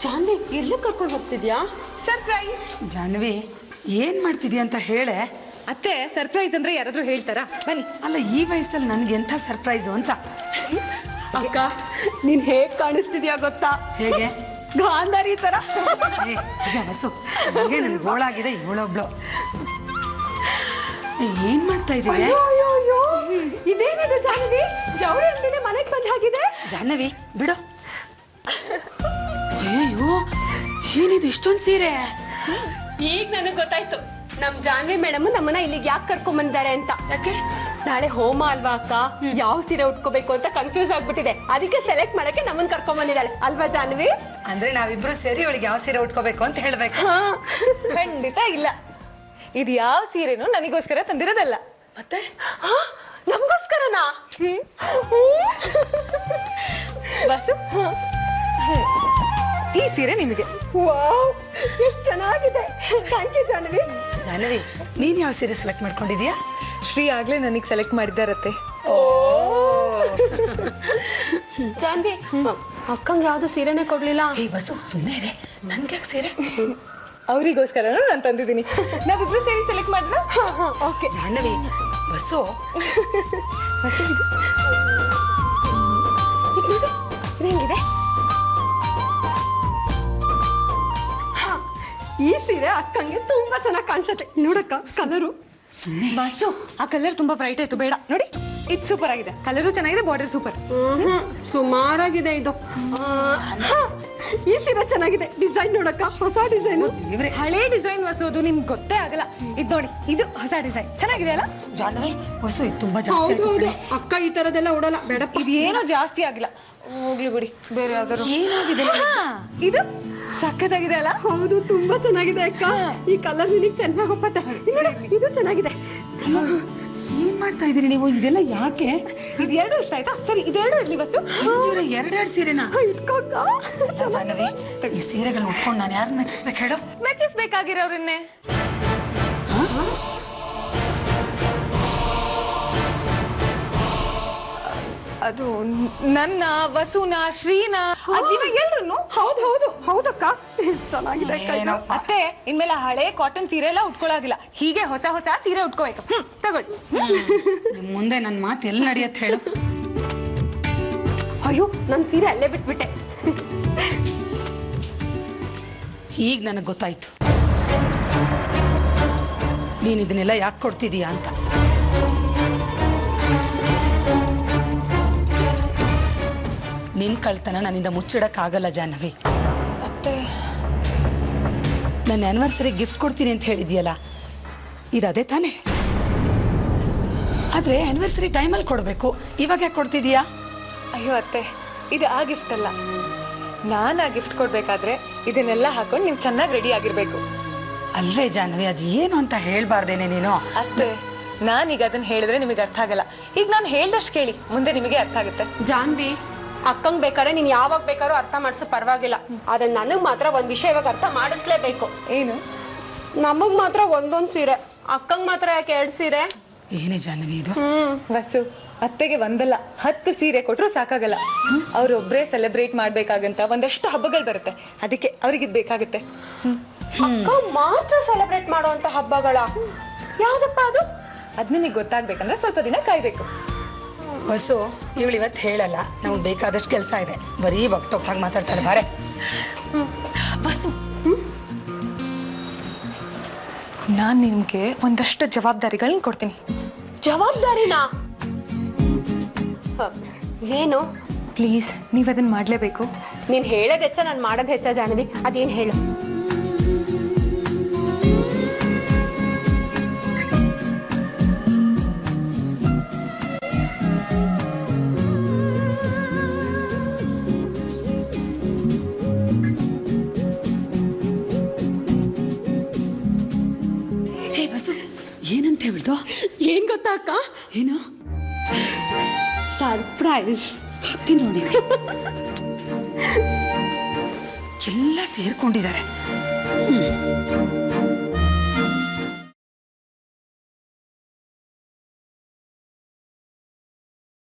ಜಾನ್ವಿ ಎಲ್ಲಿ ಕರ್ಕೊಂಡು ಹೋಗ್ತಿದ್ಯಾ? ಸರ್ಪ್ರೈಸ್. ಜಾನ್ವಿ ಏನ್ ಮಾಡ್ತಿದ್ಯಾ ಅಂತ ಹೇಳೆ. ಅತ್ತೆ ಸರ್ಪ್ರೈಸ್ ಅಂದ್ರೆ ಯಾರಾದ್ರೂ ಹೇಳ್ತಾರಾ? ಬನ್ನಿ. ಅಲ್ಲ ಈ ವಯಸ್ಸಲ್ಲಿ ನನ್ಗೆ ಎಂಥ ಸರ್ಪ್ರೈಸು ಅಂತ. ಅಕ್ಕ ನೀನ್ ಹೇಗ್ ಕಾಣಿಸ್ತಿದ್ಯಾ ಗೊತ್ತಾ? ಹೇಗೆ? ಗಾಂಧಾರಿ ತರ. ವಸು ಹಂಗೆ ನನ್ ಗೋಳಾಗಿದೆ ಇವಳೊಬ್ಳು. ಏನ್ ಮಾಡ್ತಾ ಇದ್ದೀವಿ? ಇದೇನಿದು ಜಾಹ್ನವಿ? ಜವಳಿ ಅಂಗಡಿನೇ ಮನೆಗೆ ಬಂದ ಹಾಗಿದೆ. ಜಾಹ್ನವಿ ಬಿಡು. ಅಯ್ಯೋ ಏನಿದು ಇಷ್ಟೊಂದು ಸೀರೆ? ಈಗ ನನಗೆ ಗೊತ್ತಾಯ್ತು ನಮ್ ಜಾಹ್ನವಿ ಮೇಡಮ್ ನಮ್ಮನ್ನ ಇಲ್ಲಿಗೆ ಯಾಕೆ ಕರ್ಕೊಂಡ್ ಬಂದಿದ್ದಾರೆ ಅಂತ. ಯಾಕೆ? ನಾಳೆ ಹೋಮ ಅಲ್ವಾ ಅಕ್ಕ, ಯಾವ ಸೀರೆ ಉಟ್ಕೋಬೇಕು ಅಂತ ಕನ್ಫ್ಯೂಸ್ ಆಗ್ಬಿಟ್ಟಿದೆ. ಅದಕ್ಕೆ ಸೆಲೆಕ್ಟ್ ಮಾಡಕ್ಕೆ ನಮ್ಮನ್ನ ಕರ್ಕೊಂಡ್ ಬಂದಿದ್ದಾಳೆ ಅಲ್ವಾ ಜಾಹ್ನವಿ? ಅಂದ್ರೆ ನಾವಿಬ್ರು ಸೇರಿ ಅವಳಿಗೆ ಯಾವ ಸೀರೆ ಉಟ್ಕೋಬೇಕು ಅಂತ ಹೇಳ್ಬೇಕು. ಖಂಡಿತ ಇಲ್ಲ, ಇದು ಯಾವ ಸೀರೆನೂ ನನಗೋಸ್ಕರ ತಂದಿರೋದಲ್ಲ. ಮತ್ತೆ ನಮಗೋಸ್ಕರನಾ? ಬಸ್ಸು, ಈ ಸೀರೆ ನಿಮಗೆ. ವಾವ್ ಎಷ್ಟು ಚೆನ್ನಾಗಿದೆ. Thank you Jahnavi. ಜಾಹ್ನವಿ ನೀನ್ ಯಾವ ಸೀರೆ ಸೆಲೆಕ್ಟ್ ಮಾಡ್ಕೊಂಡಿದ್ಯಾ? ಶ್ರೀ ಆಗ್ಲೇ ನನಗೆ ಸೆಲೆಕ್ಟ್ ಮಾಡಿದ್ದಾರತ್ತೆ. ಓ ಜಾಹ್ನವಿ ಅಕ್ಕಂಗೆ ಯಾವ್ದು ಸೀರೆನೇ ಕೊಡ್ಲಿಲ್ಲ. ಏ ಬಸು ಸುಮ್ಮನೆ ಇರೆ, ನನ್ಗೆ ಯಾಕೆ ಸೀರೆ? ಅವರಿಗೋಸ್ಕರ ನಾನು ತಂದಿದ್ದೀನಿ. ನಾವಿಬ್ರು ಸೇರಿ ಸೆಲೆಕ್ಟ್ ಮಾಡೋಣ. ಓಕೆ ಜಾಹ್ನವಿ ಬಸ್ಸು ಹೆಂಗಿದೆ? ಈ ಸೀರೆ ಅಕ್ಕಂಗೆ ತುಂಬಾ ಚೆನ್ನಾಗಿ ಕಾಣಿಸುತ್ತೆ ನೋಡಕ್ಕ. ಕಲರು ಬಾಸು ಆ ಕಲರ್ ತುಂಬಾ ಬ್ರೈಟ್ ಆಯ್ತು, ಬೇಡ. ನೋಡಿ ಇದು ಸೂಪರ್ ಆಗಿದೆ, ಕಲರು ಚೆನ್ನಾಗಿದೆ, ಬಾರ್ಡರ್ ಸೂಪರ್. ಸುಮಾರಾಗಿದೆ ಇದು. ಈ ಸೀರೆ ಚೆನ್ನಾಗಿದೆ, ಡಿಸೈನ್ ನೋಡಕ್ಕ, ಹೊಸ ಡಿಸೈನ್. ಹಳೆ ಡಿಸೈನ್ ಹೊಸೋದು ನಿಮ್ಗೆ ಗೊತ್ತೇ ಆಗಲ್ಲ. ಇದು ನೋಡಿ, ಇದು ಹೊಸ ಡಿಸೈನ್ ಚೆನ್ನಾಗಿದೆ ಅಲ್ಲ ಜಾಹ್ನವಿ? ಬಸ್ಸು ಇದು ತುಂಬಾ ಜಾಸ್ತಿ ಆಯ್ತು. ಅಕ್ಕ ಈ ತರದೆಲ್ಲ ಉಡಲ್ಲ, ಬೇಡಪ್ಪ. ಇದೇನೋ ಜಾಸ್ತಿ ಆಗಿಲ್ಲ, ಹೋಗ್ಲಿ ಬಿಡಿ. ಬೇರೆ ಯಾವ್ದಾರು ಏನಾಗಿದೆ? ಇದು ಸಖತ್ತಾಗಿದೆ ಅಲ್ಲ? ಹೌದು ತುಂಬಾ ಚೆನ್ನಾಗಿದೆ ಅಕ್ಕ. ಈ ಕಲರ್ ನಿನಗೆ ಚೆನ್ನಾಗಿ ಒಪ್ಪತ್ತೆ. ಇದು ಚೆನ್ನಾಗಿದೆ. ಏನ್ ಮಾಡ್ತಾ ಇದೀರಿ ನೀವು? ಇದೆಲ್ಲ ಯಾಕೆ? ಇದು ಎರಡು ಇಷ್ಟ ಆಯ್ತಾ? ಸರಿ ಇದೆರಡು ಇರ್ಲಿ ಬಸ್ಸು. ಎರಡೆರಡು ಸೀರೆನಾ? ಇಟ್ಕೋಕ್ಕ. ಜಾಹ್ನವಿ ಈ ಸೀರೆಗಳನ್ನ ಉಟ್ಕೊಂಡು ನಾನು ಯಾರನ್ನ ಮೆಚ್ಚಿಸ್ಬೇಕು ಹೇಳು? ಮೆಚ್ಚಿಸ್ಬೇಕಾಗಿರೋರನ್ನೇ. ಅದು ನನ್ನ, ವಸುನ, ಶ್ರೀನ, ಅಜ್ಜಿನ ಎಲ್ರು. ಹೌದು ಹೌದು ಹೌದಕ್ಕ, ಚೆನ್ನಾಗಿದೆ ಅತ್ತೆ. ಇನ್ಮೇಲೆ ಹಳೆ ಕಾಟನ್ ಸೀರೆ ಎಲ್ಲ ಉಟ್ಕೊಳ್ಳೋದಿಲ್ಲ, ಹೀಗೆ ಹೊಸ ಹೊಸ ಸೀರೆ ಉಟ್ಕೋಬೇಕು. ತಗೊಳ್ಳಿ. ನಿಮ್ ಮುಂದೆ ನನ್ನ ಮಾತು ಎಲ್ಲಿ ನಡೆಯತ್ತೆ ಹೇಳು? ಅಯ್ಯೋ ನನ್ ಸೀರೆ ಅಲ್ಲೇ ಬಿಟ್ಬಿಟ್ಟೆ. ಈಗ ನನಗೆ ಗೊತ್ತಾಯ್ತು ನೀನ್ ಇದನ್ನೆಲ್ಲ ಯಾಕೆ ಕೊಡ್ತಿದೀಯಾ ಅಂತ. ನಿನ್ ಕಳ್ತನ ನನ್ನಿಂದ ಮುಚ್ಚಿಡಕ್ಕಾಗಲ್ಲ ಜಾಹ್ನವಿ. ಅತ್ತೆ ನನ್ನ ಆನಿವರ್ಸರಿ ಗಿಫ್ಟ್ ಕೊಡ್ತೀನಿ ಅಂತ ಹೇಳಿದ್ಯಲ್ಲ, ಇದೇ ತಾನೇ? ಆದ್ರೆ ಆನಿವರ್ಸರಿ ಟೈಮಲ್ಲಿ ಕೊಡಬೇಕು, ಇವಾಗ ಯಾಕೆ ಕೊಡ್ತಿದೀಯಾ? ಅಯ್ಯೋ ಅತ್ತೆ, ಇದು ಆ ಗಿಫ್ಟ್ ಅಲ್ಲ. ನಾನು ಆ ಗಿಫ್ಟ್ ಕೊಡ್ಬೇಕಾದ್ರೆ ಇದನ್ನೆಲ್ಲ ಹಾಕೊಂಡು ನೀವು ಚೆನ್ನಾಗಿ ರೆಡಿ ಆಗಿರ್ಬೇಕು. ಅಲ್ವೇ ಜಾಹ್ನವಿ, ಅದು ಏನು ಅಂತ ಹೇಳ್ಬಾರ್ದೇನೆ ನೀನು? ಅತ್ತೆ ನಾನೀಗ ಅದನ್ನ ಹೇಳಿದ್ರೆ ನಿಮಗೆ ಅರ್ಥ ಆಗಲ್ಲ. ಈಗ ನಾನು ಹೇಳ್ದಷ್ಟು ಕೇಳಿ, ಮುಂದೆ ನಿಮಗೆ ಅರ್ಥ ಆಗುತ್ತೆ. ಜಾನ್ವಿ ಅಕ್ಕಂಗ್ ಬೇಕಾದ್ರೆ ನೀನ್ ಯಾವಾಗ ಬೇಕಾದ್ರೂ ಅರ್ಥ ಮಾಡಿಸೋ ಪರವಾಗಿಲ್ಲ. ಆದ್ರೆ ನನಗ್ ಮಾತ್ರ ಒಂದ್ ವಿಷಯ ಇವಾಗ ಅರ್ಥ ಮಾಡಿಸ್ಲೇಬೇಕು. ಏನು? ನಮಗ್ ಮಾತ್ರ ಒಂದೊಂದ್ ಸೀರೆ, ಅಕ್ಕಂಗ್ ಮಾತ್ರ ಯಾಕೆ 2 ಸೀರೆ? ಏನೇ ಜಾಹ್ನವಿ ಇದು? ಬಸ್ಸು, ಅತ್ತೆಗೆ ಒಂದಲ್ಲ 10 ಸೀರೆ ಕೊಟ್ರು ಸಾಕಾಗಲ್ಲ. ಅವ್ರೊಬ್ರೇ ಸೆಲೆಬ್ರೇಟ್ ಮಾಡ್ಬೇಕಾಗಂತ ಒಂದಷ್ಟು ಹಬ್ಬಗಳು ಬರುತ್ತೆ, ಅದಕ್ಕೆ ಅವ್ರಿಗಿದ್ ಬೇಕಾಗುತ್ತೆ. ಅಕ್ಕ ಮಾತ್ರ ಸೆಲೆಬ್ರೇಟ್ ಮಾಡುವಂತ ಹಬ್ಬಗಳ ಯಾವ್ದಪ್ಪ ಅದು? ಅದ್ ನಿಮಗೆ ಗೊತ್ತಾಗ್ಬೇಕಂದ್ರೆ ಸ್ವಲ್ಪ ದಿನ ಕಾಯ್ಬೇಕು. ಬಸ್ಸು ಇವಳು ಇವತ್ತು ಹೇಳಲ್ಲ, ನಮ್ಗೆ ಬೇಕಾದಷ್ಟು ಕೆಲಸ ಇದೆ. ಬರೀ ಒಕ್ಟೊಕ್ಟಾಗಿ ಮಾತಾಡ್ತಾಳೆ. ಬಾರೆ ಬಸ್ಸು, ನಾನು ನಿಮ್ಗೆ ಒಂದಷ್ಟು ಜವಾಬ್ದಾರಿಗಳನ್ನ ಕೊಡ್ತೀನಿ. ಜವಾಬ್ದಾರಿನಾ? ಏನು? ಪ್ಲೀಸ್ ನೀವು ಅದನ್ನ ಮಾಡ್ಲೇಬೇಕು. ನೀನ್ ಹೇಳೋದ್ ಹೆಚ್ಚ, ನಾನು ಮಾಡೋದ್ ಹೆಚ್ಚ ಜಾಹ್ನವಿ. ಅದೇನ್ ಹೇಳು? ಬಸ್ಸು ಏನಂತ ಹೇಳ್ದು? ಏನ್ ಗೊತ್ತಾ ಅಕ್ಕ? ಏನು? ಸರ್ಪ್ರೈಸ್. ಹಾಕ್ತೀನಿ ನೋಡಿ. ಎಲ್ಲ ಸೇರ್ಕೊಂಡಿದ್ದಾರೆ.